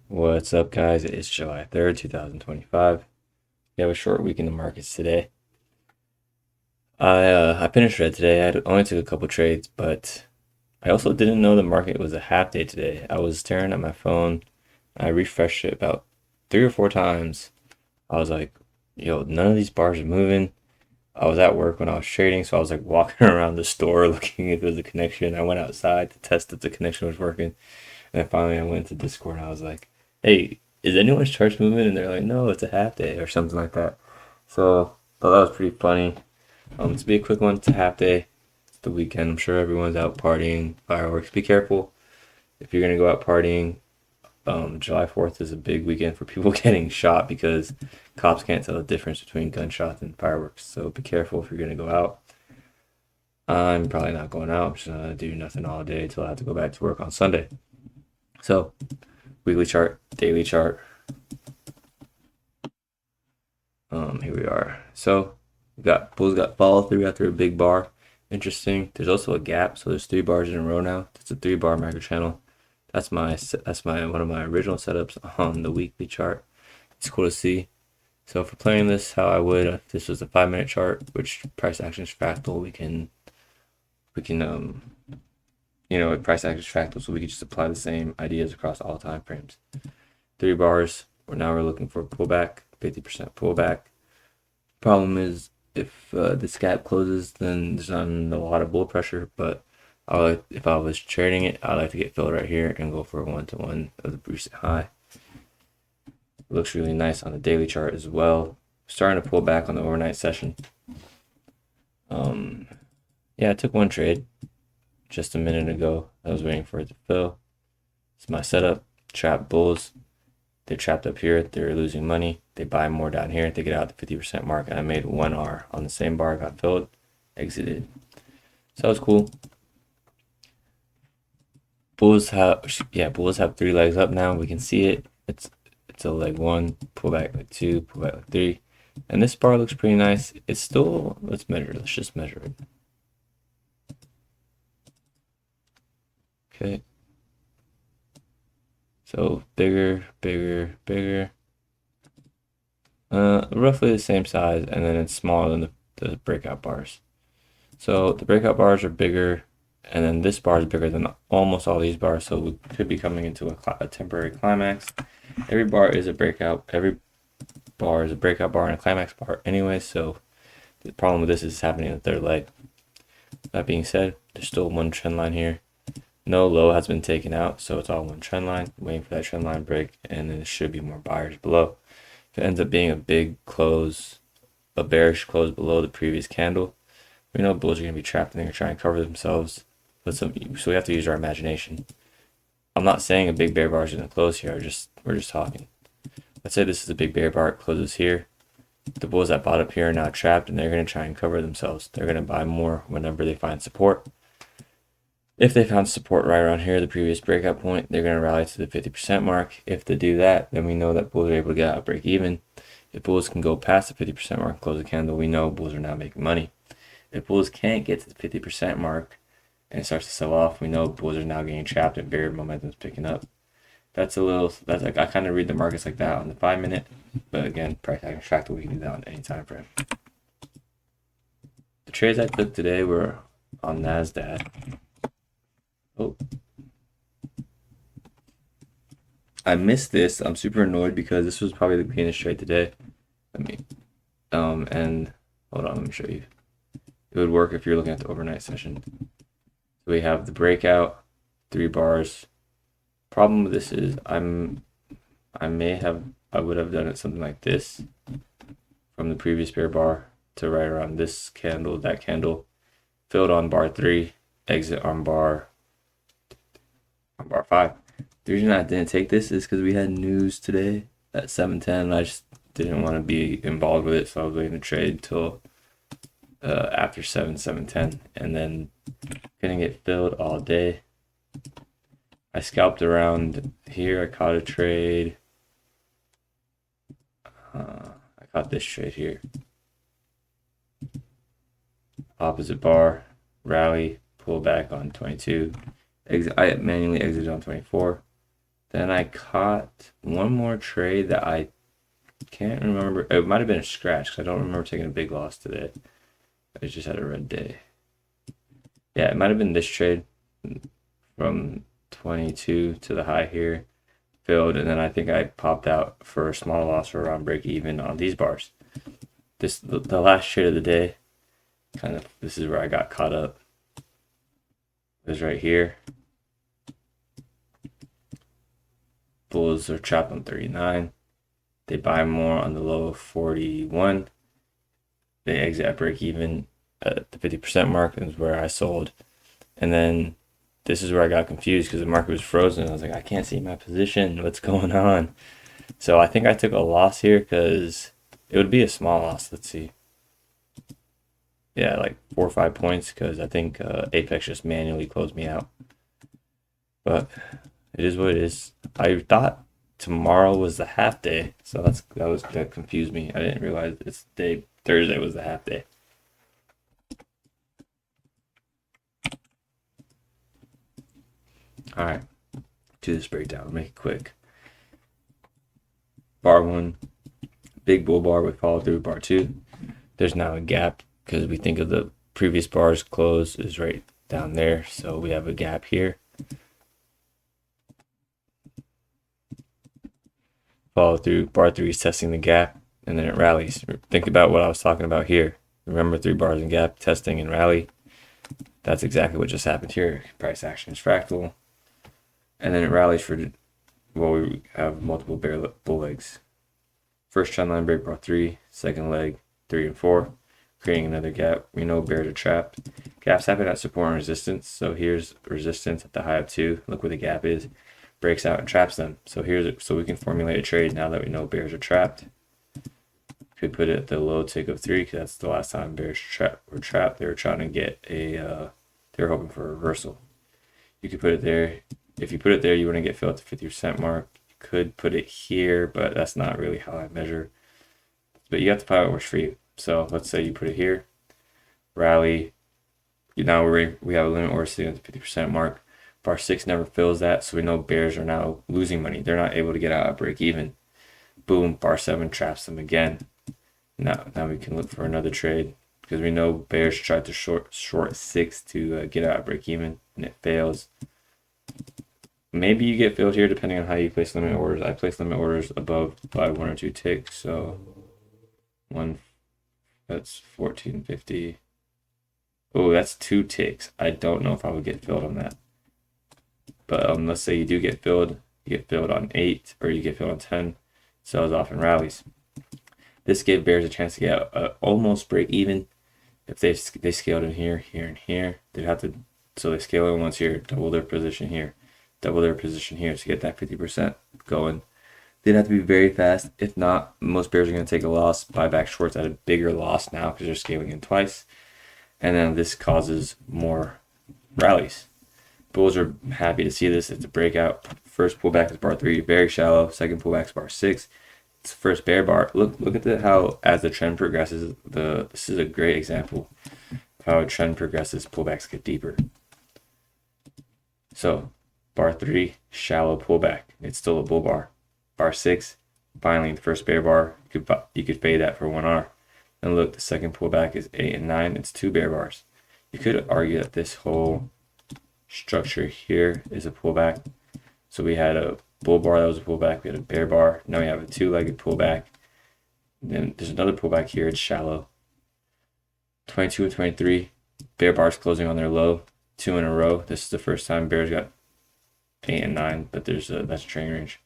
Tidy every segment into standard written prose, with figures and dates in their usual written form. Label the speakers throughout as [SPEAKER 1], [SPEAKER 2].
[SPEAKER 1] What's up, guys? It's July 3rd, 2025. We have a short week in the markets today. I finished red today. I only took a couple trades, but I also didn't know the market was a half day today. I was staring at my phone. I refreshed it about 3 or 4 times. I was like, yo, none of these bars are moving. I was at work when I was trading, so I was like walking around the store looking if there was a connection. I went outside to test if the connection was working. And then finally I went to Discord and I was like, hey, is anyone's church moving? And they're like, no, it's a half day or something like that. So thought that was pretty funny. To be a quick one, it's a half day. It's the weekend. I'm sure everyone's out partying, fireworks. Be careful if you're gonna go out partying. July 4th is a big weekend for people getting shot because cops can't tell the difference between gunshots and fireworks. So be careful if you're gonna go out. I'm probably not going out. I'm just gonna do nothing all day until I have to go back to work on Sunday. So weekly chart, daily chart. Here we are. So we got bulls got follow through after a big bar. Interesting. There's also a gap, so there's 3 bars in a row now. That's a 3 bar macro channel. That's my one of my original setups on the weekly chart. It's cool to see. So for playing this, how I would if this was a 5-minute chart, which price action is fractal, we can with price action is fractal, so we can just apply the same ideas across all time frames. 3 bars. Now we're looking for a pullback, 50% pullback. Problem is, if this gap closes, then there's not a lot of bull pressure. But if I was trading it, I'd like to get filled right here and go for a 1-to-1 of the recent high. It looks really nice on the daily chart as well. Starting to pull back on the overnight session. Yeah, I took one trade just a minute ago. I was waiting for it to fill. It's my setup. Trap bulls. They're trapped up here. They're losing money. They buy more down here. They get out the 50% mark, and I made 1R on the same bar. Got filled, exited. So that was cool. Bulls have 3 legs up now. We can see it. It's a leg 1, pull back leg 2, pull back leg 3, and this bar looks pretty nice. It's still let's measure. Let's just measure it. Okay. So bigger, bigger, bigger. Roughly the same size, and then it's smaller than the breakout bars. So the breakout bars are bigger, and then this bar is bigger than almost all these bars. So we could be coming into a temporary climax. Every bar is a breakout. Every bar is a breakout bar and a climax bar anyway. So the problem with this is happening in the third leg. That being said, there's still one trend line here. No low has been taken out, so it's all one trend line. Waiting for that trend line break, and then there should be more buyers below. If it ends up being a big close, a bearish close below the previous candle, we know bulls are going to be trapped and they're going to try and cover themselves. So we have to use our imagination. I'm not saying a big bear bar is going to close here. We're just talking. Let's say this is a big bear bar. It closes here. The bulls that bought up here are now trapped, and they're going to try and cover themselves. They're going to buy more whenever they find support. If they found support right around here, the previous breakout point, they're going to rally to the 50% mark. If they do that, then we know that bulls are able to get out break even. If bulls can go past the 50% mark and close the candle, we know bulls are now making money. If bulls can't get to the 50% mark and it starts to sell off, we know bulls are now getting trapped and bear momentum is picking up. That's like I kind of read the markets like that on the 5-minute, but again, price action fractal, we can do that on any time frame. The trades I took today were on NASDAQ. Oh, I missed this. I'm super annoyed because this was probably the cleanest trade today. And hold on, let me show you. It would work if you're looking at the overnight session. So we have the breakout, 3 bars. Problem with this is I would have done it something like this from the previous bear bar to right around this candle, that candle, filled on bar 3, exit on bar 5. The reason I didn't take this is because we had news today at 7:10, and I just didn't want to be involved with it, so I was waiting to trade till after 7:10, and then couldn't get filled all day. I scalped around here. I caught a trade. I caught this trade here. Opposite bar, rally, pull back on 22. I manually exited on 24. Then I caught one more trade that I can't remember. It might have been a scratch because I don't remember taking a big loss today. I just had a red day. Yeah, it might have been this trade from 22 to the high here. Filled, and then I think I popped out for a small loss for around break even on these bars. The last trade of the day, kind of, this is where I got caught up. It was right here. Bulls are trapped on 39. They buy more on the low of 41. They exit at break even at the 50% mark, and is where I sold. And then this is where I got confused because the market was frozen. I was like, I can't see my position. What's going on? So I think I took a loss here because it would be a small loss. Let's see. Yeah, like 4 or 5 points because I think Apex just manually closed me out. But it is what it is. I thought tomorrow was the half day, so that confused me. I didn't realize Thursday was the half day. All right, to this breakdown. I'll make it quick. Bar 1, big bull bar with follow through. Bar 2, there's now a gap because we think of the previous bar's close is right down there, so we have a gap here. Follow through. Bar 3 is testing the gap, and then it rallies. Think about what I was talking about here. Remember 3 bars and gap, testing and rally. That's exactly what just happened here. Price action is fractal. And then it rallies for, well, we have multiple bull legs. First trend line break, bar 3, second leg 3 and 4, creating another gap. We know bears are trapped. Gaps happen at support and resistance. So here's resistance at the high of 2. Look where the gap is. Breaks out and traps them. So we can formulate a trade now that we know bears are trapped. Could put it at the low tick of 3 because that's the last time bears were trapped. They were trying to get they were hoping for a reversal. You could put it there. If you put it there, you wouldn't get filled at the 50% mark. You could put it here, but that's not really how I measure. But you have to find what works for you. So let's say you put it here, rally. Now we have a limit order sitting at the 50% mark. Bar 6 never fills that, so we know bears are now losing money. They're not able to get out at break even. Boom, bar 7 traps them again. Now we can look for another trade because we know bears tried to short 6 to get out at break even, and it fails. Maybe you get filled here depending on how you place limit orders. I place limit orders above by 1 or 2 ticks, so that's 1450. Oh, that's 2 ticks. I don't know if I would get filled on that. But let's say you do get filled, you get filled on 8 or you get filled on 10, sells off and rallies. This gave bears a chance to get almost break even. If they scaled in here, here, and here, they'd have to, so they scale in once here, double their position here, double their position here to get that 50% going. They'd have to be very fast. If not, most bears are going to take a loss, buy back shorts at a bigger loss now because they're scaling in twice. And then this causes more rallies. Bulls are happy to see this. It's a breakout. First pullback is bar 3, very shallow. Second pullback is bar 6. It's the first bear bar. Look at how as the trend progresses, this is a great example of how a trend progresses, pullbacks get deeper. So bar 3, shallow pullback. It's still a bull bar. Bar 6, finally the first bear bar. You could fade that for 1 hour. And look, the second pullback is 8 and 9. It's 2 bear bars. You could argue that this whole structure here is a pullback. So we had a bull bar that was a pullback. We had a bear bar. Now we have a 2-legged pullback. Then there's another pullback here. It's shallow. 22 and 23. Bear bars closing on their low. 2 in a row. This is the first time bears got 8 and 9, but that's training range.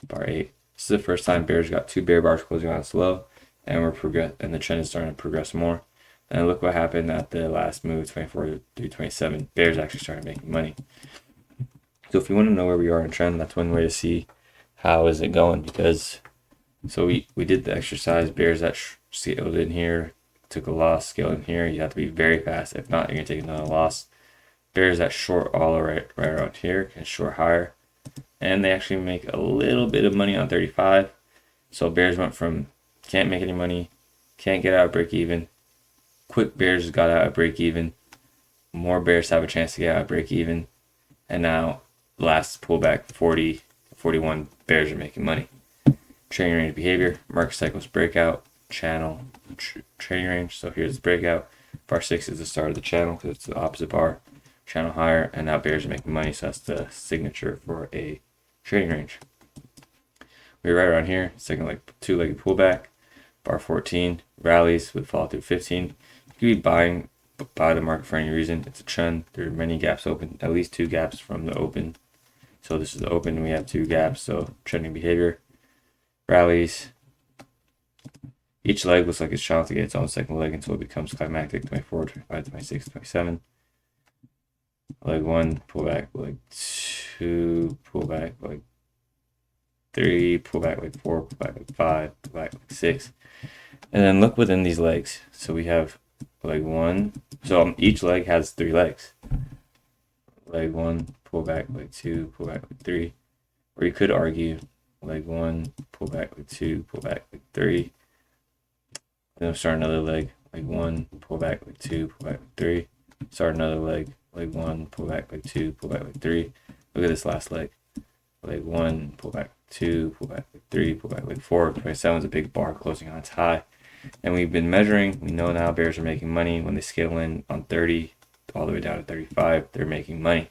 [SPEAKER 1] Bar 8. This is the first time bears got 2 bear bars closing on its low, and and the trend is starting to progress more. And look what happened at the last move, 24 through 27. Bears actually started making money. So if you want to know where we are in trend, that's one way to see how is it going. Because so we did the exercise. Bears that scaled in here took a loss. Scaled in here, you have to be very fast. If not, you're gonna take another loss. Bears that short all right around here can short higher, and they actually make a little bit of money on 35. So bears went from can't make any money, can't get out of break even. Quick bears got out of break even. More bears have a chance to get out of break even. And now last pullback 40 41, bears are making money. Trading range behavior, market cycles breakout, channel, trading range. So here's the breakout. Bar 6 is the start of the channel because it's the opposite bar. Channel higher, and now bears are making money, so that's the signature for a trading range. We're right around here, second like two-legged pullback. Bar 14 rallies with follow through 15. You could be buying buy the market for any reason. It's a trend. There are many gaps open, at least 2 gaps from the open. So this is the open, and we have 2 gaps. So trending behavior, rallies. Each leg looks like it's trying to get its own second leg until it becomes climactic. 24, 25, 26, 27. Leg 1, pullback. Leg 2, pullback. Leg 3, pullback. Leg 4, pullback. Leg 5, pullback. Leg 6. And then look within these legs. So we have leg 1. So each leg has 3 legs. Leg 1, pullback. Leg 2, pullback. Leg 3. Or you could argue leg 1, pullback. Leg 2, pullback. Leg 3. Then we'll start another leg. Leg 1, pullback. Leg 2, pullback. Leg 3. Start another leg. Leg 1, pullback. Leg 2, pullback. Leg 3. Look at this last leg. Leg 1, pullback. 2, pullback. Leg 3, pullback. Leg 4. 27 is a big bar closing on its high. And we've been measuring. We know now bears are making money when they scale in on 30 all the way down to 35. They're making money.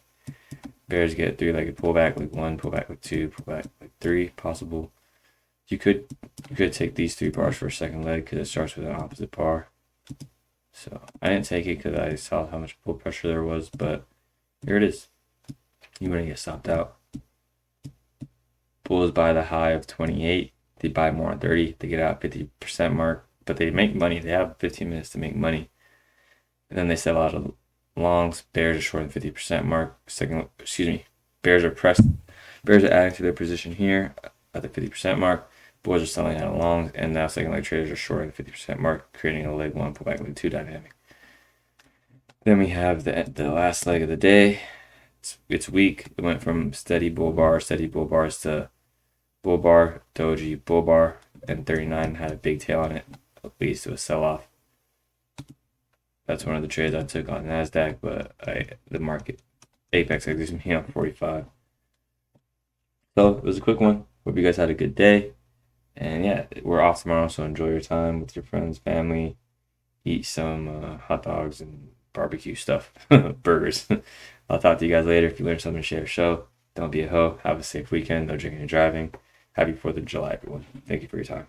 [SPEAKER 1] Bears get 3-legged pullback. Leg 1, pullback. Leg 2, pullback. Leg 3. Possible. You could take these 3 bars for a second leg because it starts with an opposite bar. So I didn't take it because I saw how much pull pressure there was, but here it is. You want to get stopped out. Bulls buy the high of 28. They buy more on 30. They get out 50% mark, but they make money. They have 15 minutes to make money. And then they sell out of longs. Bears are short the 50% mark. Bears are pressed. Bears are adding to their position here at the 50% mark. Bulls are selling out of longs, and now second leg traders are shorting the 50% mark, creating a leg 1 pullback, leg 2 dynamic. Then we have the last leg of the day. It's weak. It went from steady bull bars to bull bar, doji, bull bar, and 39 had a big tail on it, leads to a sell-off. That's one of the trades I took on NASDAQ, but the market Apex gives me on 45. So it was a quick one. Hope you guys had a good day. And yeah, we're off tomorrow, so enjoy your time with your friends, family. Eat some hot dogs and barbecue stuff, burgers. I'll talk to you guys later. If you learned something, share a show. Don't be a hoe. Have a safe weekend. No drinking and driving. Happy 4th of July, everyone. Thank you for your time.